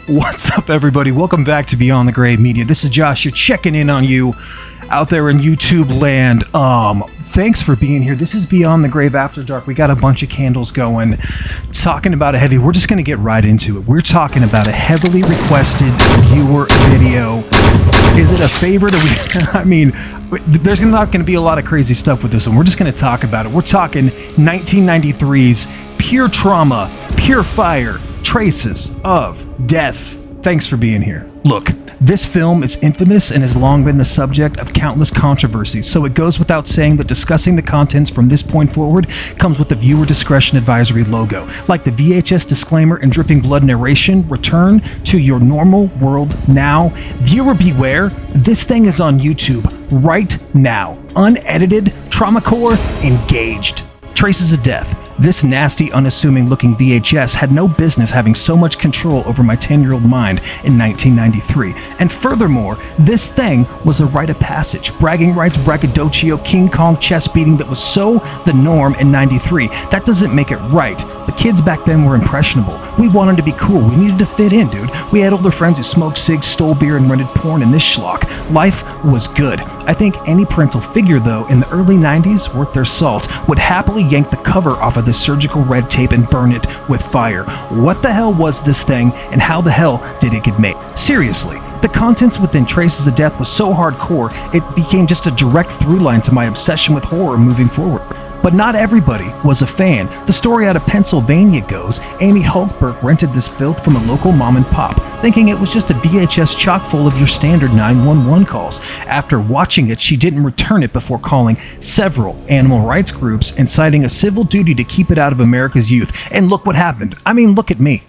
What's up, everybody? Welcome back to Beyond the Grave Media. This is Josh. You're checking in on you out there in YouTube land. Thanks for being here. This is Beyond the Grave After Dark. We got a bunch of candles going, talking about a heavy. We're just going to get right into it. We're talking about a heavily requested viewer video. Is it a favorite? I mean, there's not going to be a lot of crazy stuff with this one. We're just going to talk about it. We're talking 1993's pure trauma, pure fire, traces of death. Thanks for being here. Look, this film is infamous and has long been the subject of countless controversies, so it goes without saying that discussing the contents from this point forward comes with the viewer discretion advisory logo. Like the VHS disclaimer and dripping blood narration, return to your normal world now. Viewer beware, this thing is on YouTube right now. Unedited, trauma core, engaged. Traces of death. This nasty, unassuming looking VHS had no business having so much control over my 10-year-old mind in 1993. And furthermore, this thing was a rite of passage, bragging rights, braggadocio, King Kong chest beating that was so the norm in 93. That doesn't make it right, but kids back then were impressionable. We wanted to be cool. We needed to fit in, dude. We had older friends who smoked cigs, stole beer, and rented porn in this schlock. Life was good. I think any parental figure, though, in the early 90s, worth their salt, would happily yank the cover off of this surgical red tape and burn it with fire. What the hell was this thing, and how the hell did it get made? Seriously, the contents within Traces of Death was so hardcore, it became just a direct through line to my obsession with horror moving forward. But not everybody was a fan. The story out of Pennsylvania goes, Amy Hulkberg rented this filth from a local mom and pop, thinking it was just a VHS chock full of your standard 911 calls. After watching it, she didn't return it before calling several animal rights groups and citing a civil duty to keep it out of America's youth. And look what happened. I mean, look at me.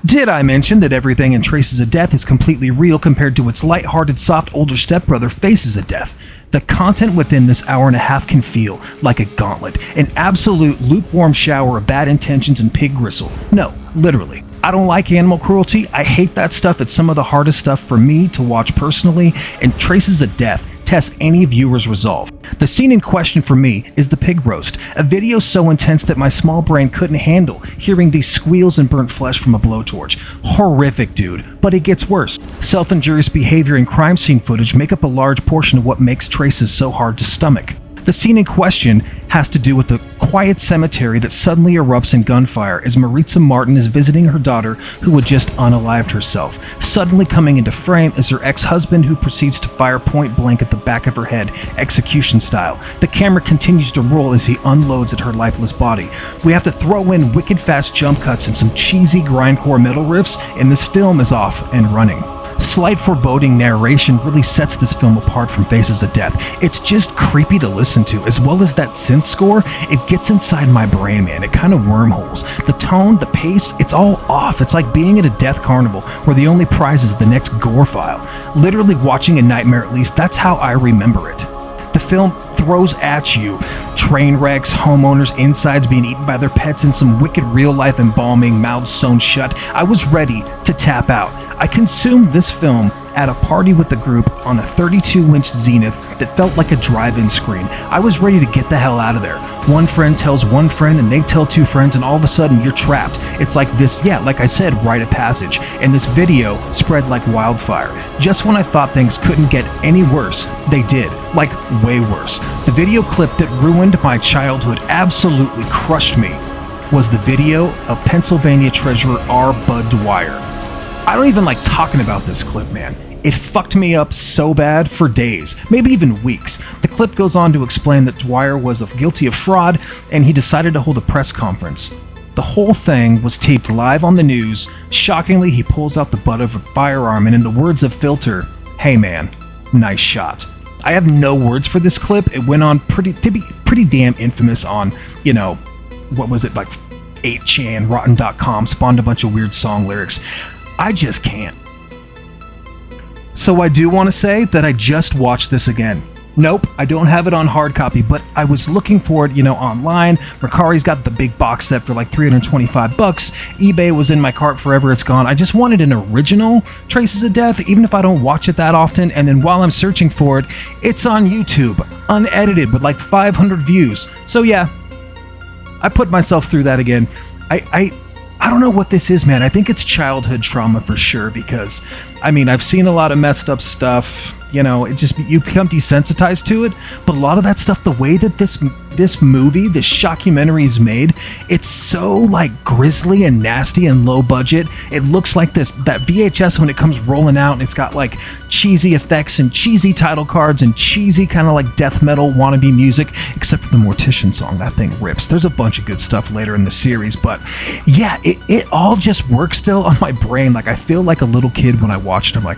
Did I mention that everything in Traces of Death is completely real compared to its light-hearted, soft older stepbrother Faces of Death? The content within this hour and a half can feel like a gauntlet, an absolute lukewarm shower of bad intentions and pig gristle. No, literally. I don't like animal cruelty. I hate that stuff. It's some of the hardest stuff for me to watch personally, and Traces of Death tests any viewer's resolve. The scene in question for me is the pig roast, a video so intense that my small brain couldn't handle hearing these squeals and burnt flesh from a blowtorch. Horrific, dude, but it gets worse. Self-injurious behavior and crime scene footage make up a large portion of what makes Traces so hard to stomach. The scene in question has to do with the quiet cemetery that suddenly erupts in gunfire as Maritza Martin is visiting her daughter who had just unalived herself. Suddenly coming into frame is her ex-husband who proceeds to fire point blank at the back of her head, execution style. The camera continues to roll as he unloads at her lifeless body. We have to throw in wicked fast jump cuts and some cheesy grindcore metal riffs, and this film is off and running. Slight foreboding narration really sets this film apart from Faces of Death. It's just creepy to listen to, as well as that synth score. It gets inside my brain, man. It kind of wormholes. The tone, the pace, it's all off. It's like being at a death carnival where the only prize is the next gore file. Literally watching a nightmare, at least that's how I remember it. The film throws at you train wrecks, homeowners' insides being eaten by their pets, and some wicked real-life embalming, mouths sewn shut. I was ready to tap out. I consumed this film at a party with the group on a 32-inch Zenith that felt like a drive-in screen. I was ready to get the hell out of there. One friend tells one friend and they tell two friends, and all of a sudden you're trapped. It's like this, like I said, rite of passage. And this video spread like wildfire. Just when I thought things couldn't get any worse, they did. Like way worse. The video clip that ruined my childhood, absolutely crushed me, was the video of Pennsylvania Treasurer R. Bud Dwyer. I don't even like talking about this clip, man. It fucked me up so bad for days, maybe even weeks. The clip goes on to explain that Dwyer was guilty of fraud and he decided to hold a press conference. The whole thing was taped live on the news. Shockingly, he pulls out the butt of a firearm and in the words of Filter, "Hey man, nice shot." I have no words for this clip. It went on to be pretty damn infamous on, what was it, like 8chan, Rotten.com, spawned a bunch of weird song lyrics. I just can't. So I do want to say that I just watched this again. Nope, I don't have it on hard copy, but I was looking for it, online. Mercari's got the big box set for like $325. eBay was in my cart forever, it's gone. I just wanted an original Traces of Death, even if I don't watch it that often. And then while I'm searching for it, it's on YouTube, unedited with like 500 views. So yeah, I put myself through that again. I don't know what this is, man. I think it's childhood trauma for sure, because I mean, I've seen a lot of messed up stuff. You know, you become desensitized to it. But a lot of that stuff, the way that this movie, this shockumentary is made, it's so like grisly and nasty and low budget. It looks like that VHS when it comes rolling out, and it's got like cheesy effects and cheesy title cards and cheesy kind of like death metal wannabe music, except for the Mortician song. That thing rips. There's a bunch of good stuff later in the series, but yeah, it all just works still on my brain. Like I feel like a little kid when I watch it. I'm like,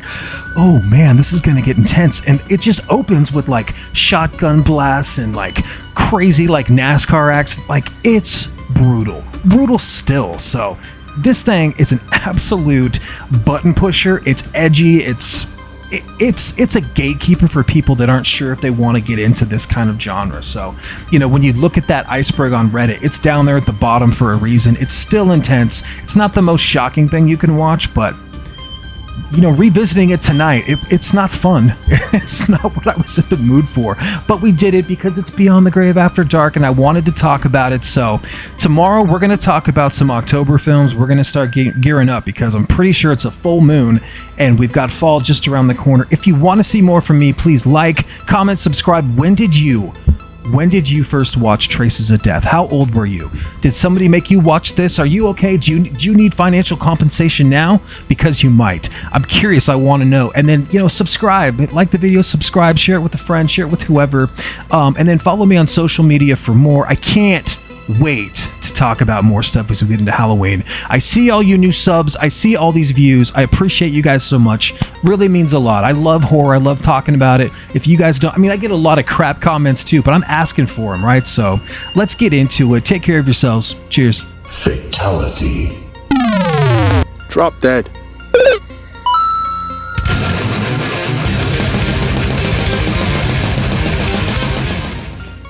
oh man, this is gonna get intense. And it just opens with like shotgun blasts and like crazy like NASCAR acts. Like it's brutal still. So this thing is an absolute button pusher. It's edgy. It's a gatekeeper for people that aren't sure if they want to get into this kind of genre. So, you know, when you look at that iceberg on Reddit, it's down there at the bottom for a reason. It's still intense. It's not the most shocking thing you can watch, but you know, revisiting it tonight, it's not fun. It's not what I was in the mood for. But we did it because it's Beyond the Grave After Dark, and I wanted to talk about it. So tomorrow we're going to talk about some October films. We're going to start gearing up because I'm pretty sure it's a full moon, and we've got fall just around the corner. If you want to see more from me, please like, comment, subscribe. When did you first watch Traces of Death? How old were you? Did somebody make you watch this? Are you okay? Do you need financial compensation now? Because you might. I'm curious. I want to know. And then, you know, subscribe. Like the video, subscribe, share it with a friend, share it with whoever. And then follow me on social media for more. I can't wait to talk about more stuff as we get into Halloween. I see all you new subs. I see all these views. I appreciate you guys so much. Really means a lot. I love horror. I love talking about it. If you guys don't, I mean, I get a lot of crap comments too, but I'm asking for them, right? So let's get into it. Take care of yourselves. Cheers. Fatality. Drop dead.